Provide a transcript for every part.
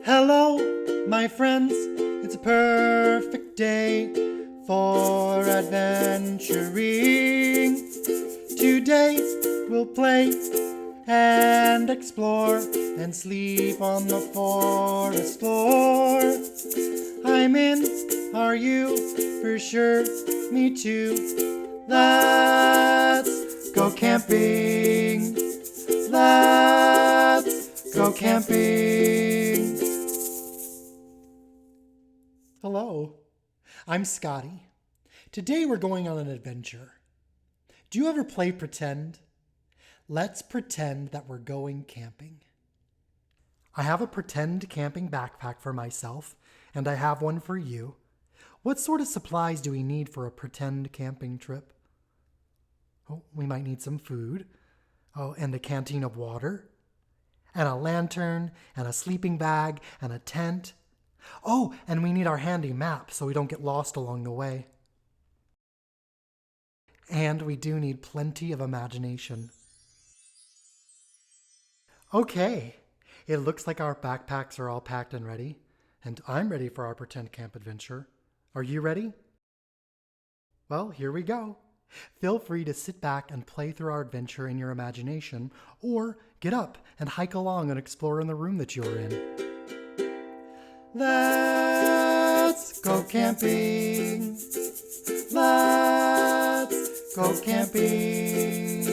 Hello, my friends, it's a perfect day for adventuring. Today we'll play and explore and sleep on the forest floor. I'm in, are you? For sure, me too. Let's go camping. Let's go camping. Hello, I'm Scottie. Today we're going on an adventure. Do you ever play pretend? Let's pretend that we're going camping. I have a pretend camping backpack for myself, and I have one for you. What sort of supplies do we need for a pretend camping trip? Oh, we might need some food. Oh, and a canteen of water. And a lantern, and a sleeping bag, and a tent. Oh, and we need our handy map so we don't get lost along the way. And we do need plenty of imagination. Okay, it looks like our backpacks are all packed and ready, and I'm ready for our pretend camp adventure. Are you ready? Well, here we go. Feel free to sit back and play through our adventure in your imagination, or get up and hike along and explore in the room that you're in. Let's go camping. Let's go camping.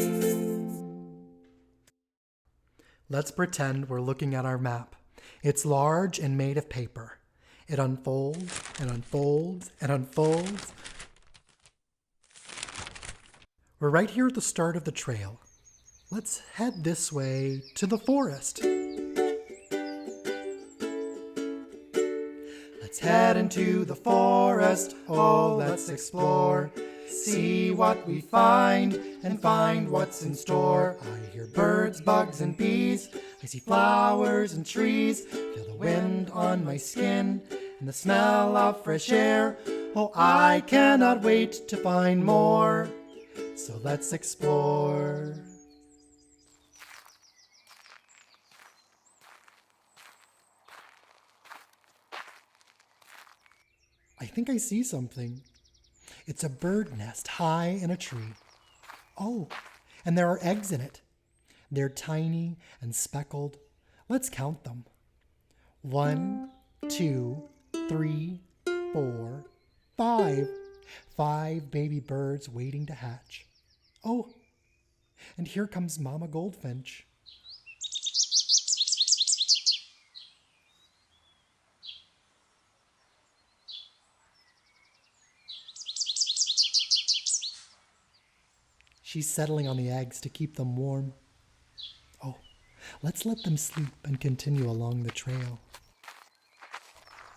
Let's pretend we're looking at our map. It's large and made of paper. It unfolds and unfolds and unfolds. We're right here at the start of the trail. Let's head this way to the forest. Let's head into the forest. Oh, let's explore. See what we find and find what's in store. I hear birds, bugs, and bees. I see flowers and trees. Feel the wind on my skin and the smell of fresh air. Oh, I cannot wait to find more. So let's explore. I think I see something. It's a bird nest high in a tree. Oh, and there are eggs in it. They're tiny and speckled. Let's count them. 1, 2, 3, 4, 5. 5 baby birds waiting to hatch. Oh, and here comes Mama Goldfinch. She's settling on the eggs to keep them warm. Oh, let's let them sleep and continue along the trail.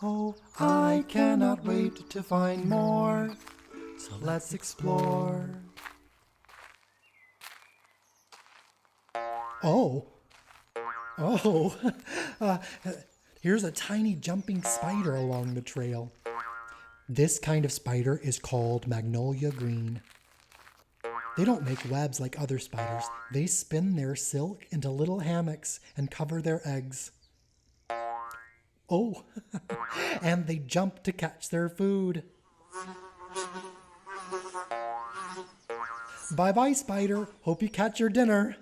Oh, I cannot wait to find more. So let's explore. Oh, here's a tiny jumping spider along the trail. This kind of spider is called magnolia green. They don't make webs like other spiders. They spin their silk into little hammocks and cover their eggs. Oh, and they jump to catch their food. Bye-bye, spider. Hope you catch your dinner.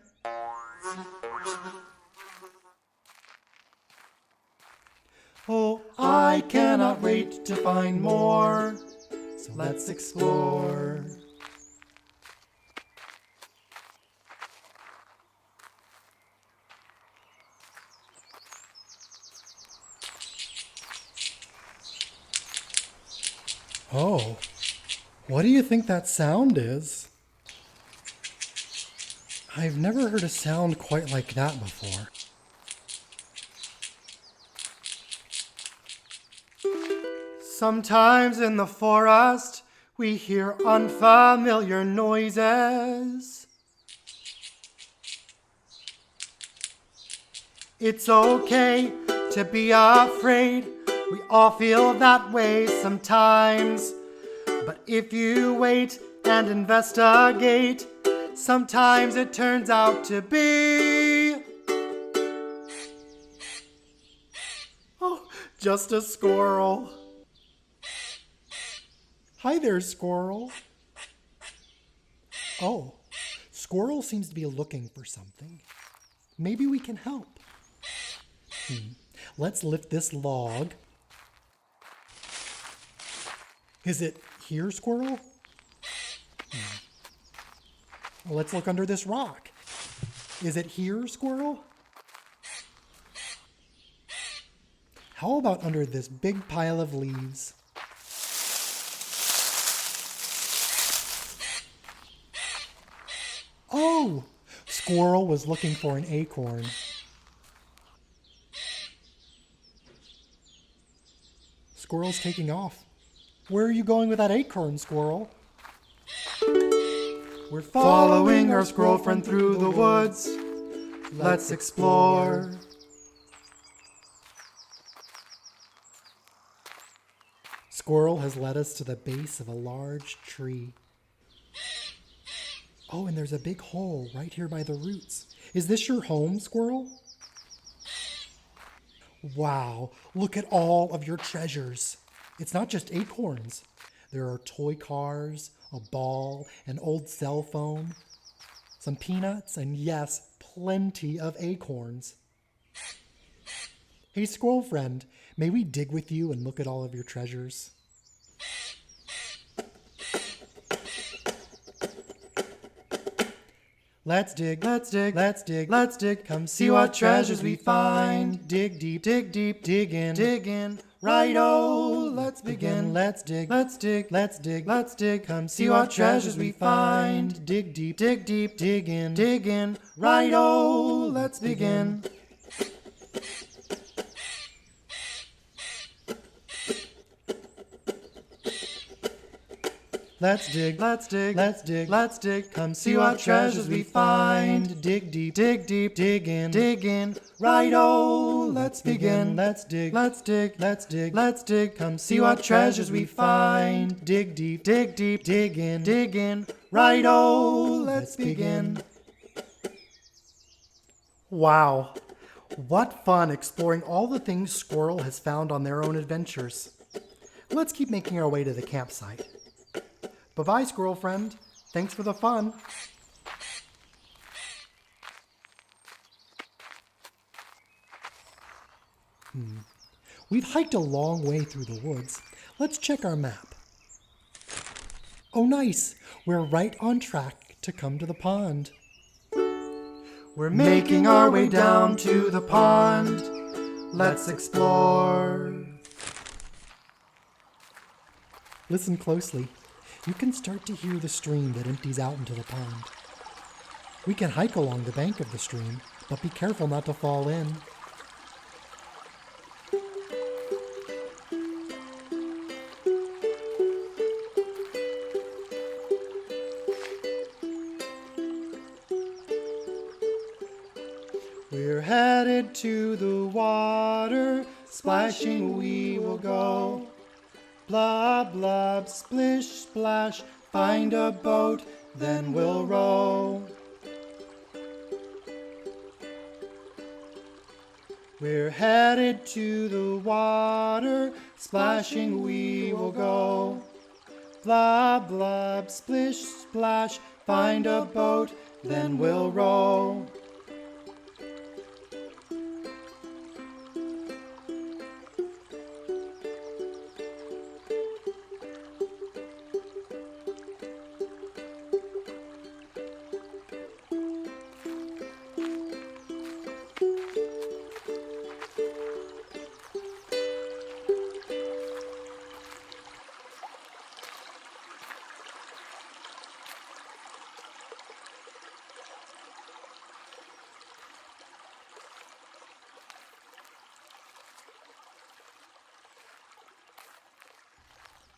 Oh, I cannot wait to find more. So let's explore. Oh, what do you think that sound is? I've never heard a sound quite like that before. Sometimes in the forest, we hear unfamiliar noises. It's okay to be afraid. We all feel that way sometimes. But if you wait and investigate, sometimes it turns out to be just a squirrel. Hi there, squirrel. Oh, squirrel seems to be looking for something. Maybe we can help. Let's lift this log. Is it here, squirrel? Well, let's look under this rock. Is it here, squirrel? How about under this big pile of leaves? Oh, squirrel was looking for an acorn. Squirrel's taking off. Where are you going with that acorn, squirrel? We're following our squirrel friend through the woods. Let's explore. Squirrel has led us to the base of a large tree. Oh, and there's a big hole right here by the roots. Is this your home, squirrel? Wow, look at all of your treasures. It's not just acorns. There are toy cars, a ball, an old cell phone, some peanuts, and yes, plenty of acorns. Hey, squirrel friend, may we dig with you and look at all of your treasures? Let's dig, let's dig, let's dig, let's dig. Come see what treasures we find. Dig deep, dig in. Right-o, let's begin. Let's dig, let's dig, let's dig, let's dig. Come see what treasures we find. Dig deep, dig in. Right-o, let's begin. Let's dig, let's dig, let's dig, let's dig. Come see what treasures we find. Dig deep, dig in. Right-o, let's begin. Let's dig, let's dig, let's dig, let's dig. Come see what treasures we find. Dig deep, dig in. Right-o, let's begin. Wow, what fun exploring all the things Squirrel has found on their own adventures. Let's keep making our way to the campsite. Bye-bye, squirrel friend. Thanks for the fun. We've hiked a long way through the woods. Let's check our map. Oh, nice. We're right on track to come to the pond. We're making our way down to the pond. Let's explore. Listen closely. You can start to hear the stream that empties out into the pond. We can hike along the bank of the stream, but be careful not to fall in. We're headed to the water, splashing we will go. Blob, blob, splish, splash, find a boat, then we'll row. We're headed to the water, splashing we will go. Blob, blob, splish, splash, find a boat, then we'll row.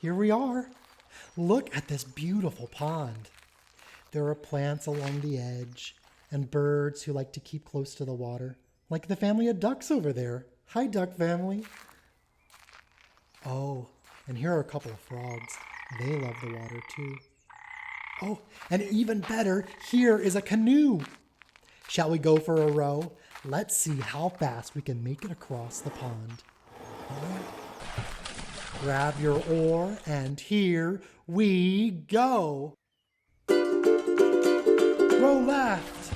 Here we are. Look at this beautiful pond. There are plants along the edge and birds who like to keep close to the water, like the family of ducks over there. Hi, duck family. Oh, and here are a couple of frogs. They love the water too. Oh, and even better, here is a canoe. Shall we go for a row? Let's see how fast we can make it across the pond. Grab your oar and here we go. Row left.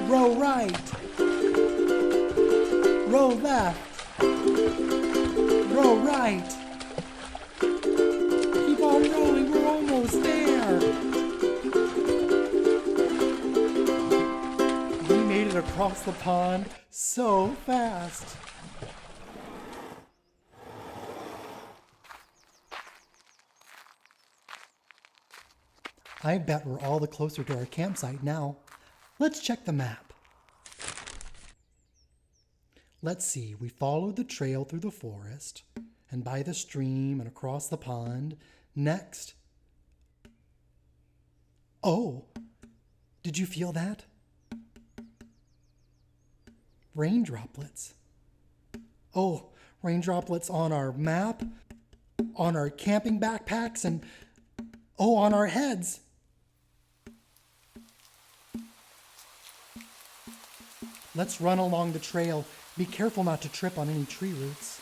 Row right. Row left. Row right. Keep on rowing, we're almost there. We made it across the pond so fast. I bet we're all the closer to our campsite now. Let's check the map. Let's see, we followed the trail through the forest and by the stream and across the pond. Next. Oh, did you feel that? Rain droplets. Oh, rain droplets on our map, on our camping backpacks, and on our heads. Let's run along the trail. Be careful not to trip on any tree roots.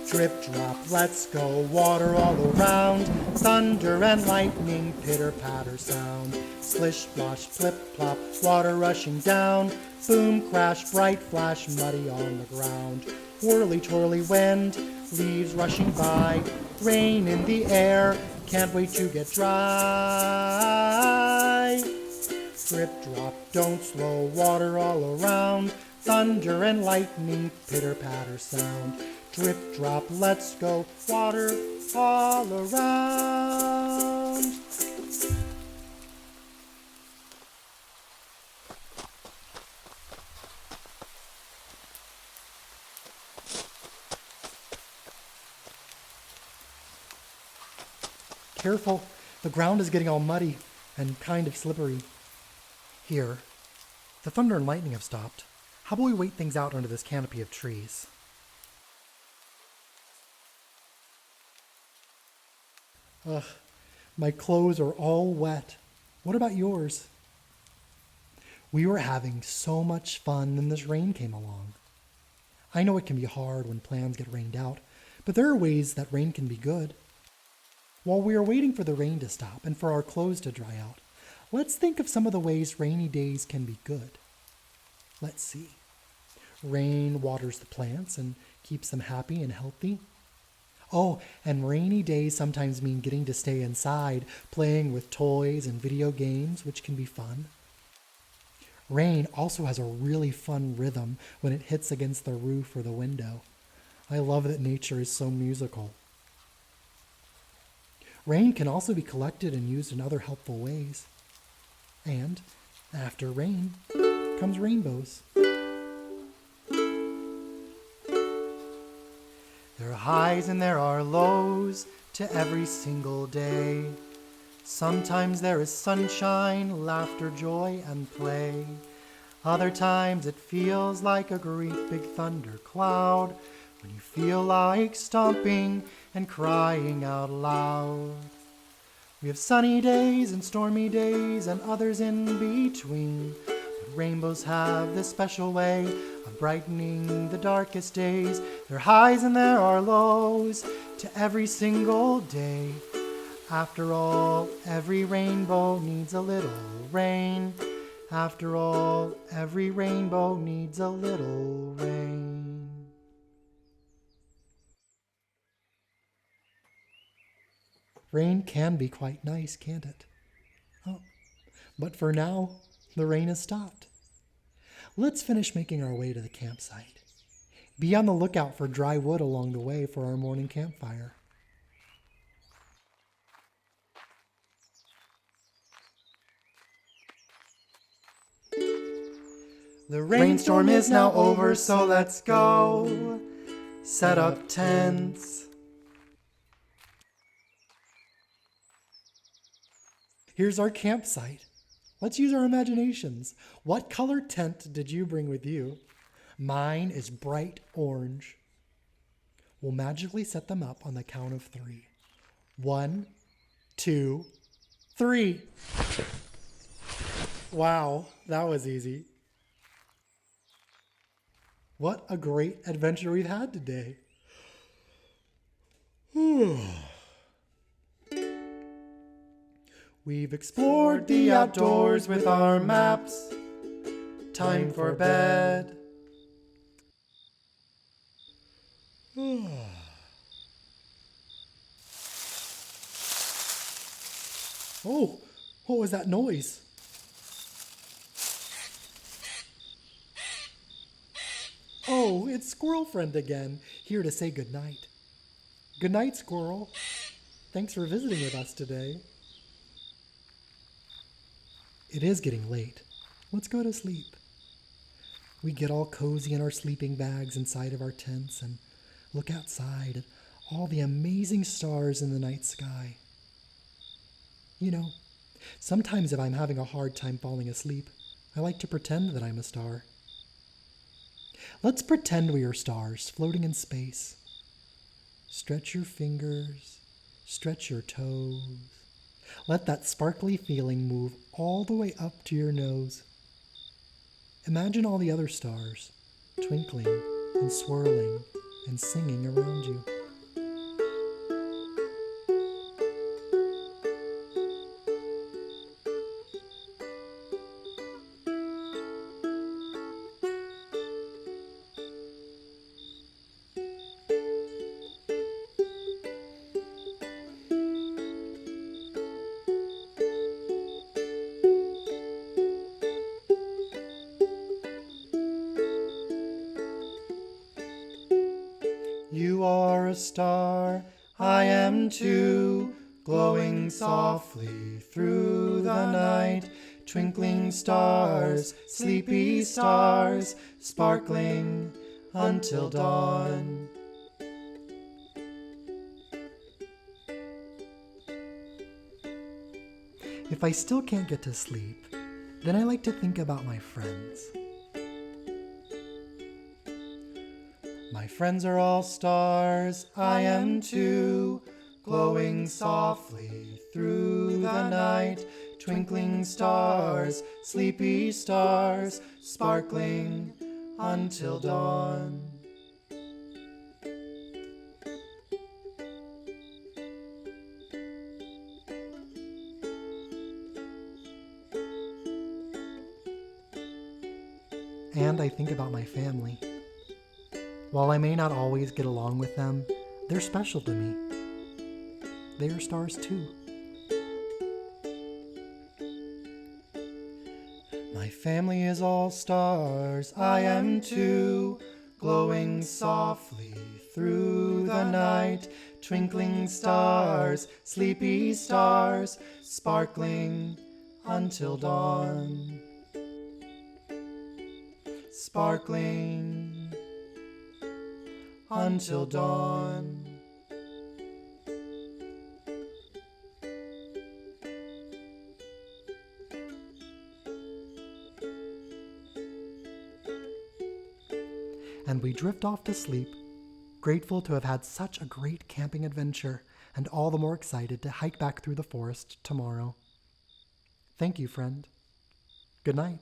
Drip, drop, let's go, water all around. Thunder and lightning, pitter-patter sound. Splish, splash, flip, plop, water rushing down. Boom, crash, bright flash, muddy on the ground. Whirly, twirly wind, leaves rushing by. Rain in the air, can't wait to get dry. Drip, drop, don't slow, water all around. Thunder and lightning, pitter-patter sound. Drip, drop, let's go, water all around. Careful, the ground is getting all muddy and kind of slippery. Here, the thunder and lightning have stopped. How about we wait things out under this canopy of trees? Ugh, my clothes are all wet. What about yours? We were having so much fun when this rain came along. I know it can be hard when plans get rained out, but there are ways that rain can be good. While we are waiting for the rain to stop and for our clothes to dry out, let's think of some of the ways rainy days can be good. Let's see. Rain waters the plants and keeps them happy and healthy. Oh, and rainy days sometimes mean getting to stay inside, playing with toys and video games, which can be fun. Rain also has a really fun rhythm when it hits against the roof or the window. I love that nature is so musical. Rain can also be collected and used in other helpful ways. And after rain comes rainbows. There are highs and there are lows to every single day. Sometimes there is sunshine, laughter, joy, and play. Other times it feels like a great big thundercloud when you feel like stomping and crying out loud. We have sunny days and stormy days and others in between. But rainbows have this special way of brightening the darkest days. There are highs and there are lows to every single day. After all, every rainbow needs a little rain. After all, every rainbow needs a little rain. Rain can be quite nice, can't it? Oh, but for now, the rain has stopped. Let's finish making our way to the campsite. Be on the lookout for dry wood along the way for our morning campfire. The rainstorm is now over, so let's go set up tents. Here's our campsite. Let's use our imaginations. What color tent did you bring with you? Mine is bright orange. We'll magically set them up on the count of 3. 1, 2, 3. Wow, that was easy. What a great adventure we've had today. We've explored the outdoors with our maps. Time for bed. Oh, what was that noise? Oh, it's Squirrel Friend again, here to say goodnight. Good night, Squirrel. Thanks for visiting with us today. It is getting late. Let's go to sleep. We get all cozy in our sleeping bags inside of our tents and look outside at all the amazing stars in the night sky. You know, sometimes if I'm having a hard time falling asleep, I like to pretend that I'm a star. Let's pretend we are stars floating in space. Stretch your fingers, stretch your toes. Let that sparkly feeling move all the way up to your nose. Imagine all the other stars twinkling and swirling and singing around you. You are a star, I am too, glowing softly through the night. Twinkling stars, sleepy stars, sparkling until dawn. If I still can't get to sleep, then I like to think about my friends. My friends are all stars, I am too, glowing softly through the night. Twinkling stars, sleepy stars, sparkling until dawn. And I think about my family. While I may not always get along with them, they're special to me. They are stars too. My family is all stars, I am too, glowing softly through the night. Twinkling stars, sleepy stars, sparkling until dawn. Sparkling until dawn. And we drift off to sleep, grateful to have had such a great camping adventure, and all the more excited to hike back through the forest tomorrow. Thank you, friend. Good night.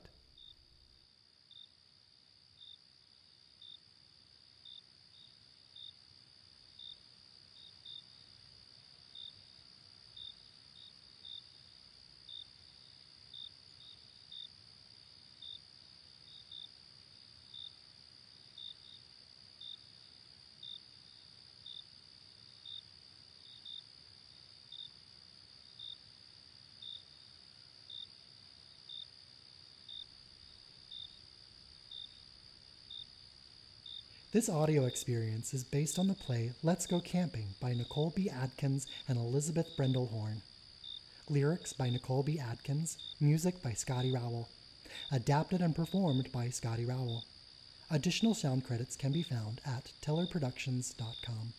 This audio experience is based on the play Let's Go Camping by Nicole B. Adkins and Elizabeth Brendel-Horn. Lyrics by Nicole B. Adkins, music by Scottie Rowell. Adapted and performed by Scottie Rowell. Additional sound credits can be found at tellerproductions.com.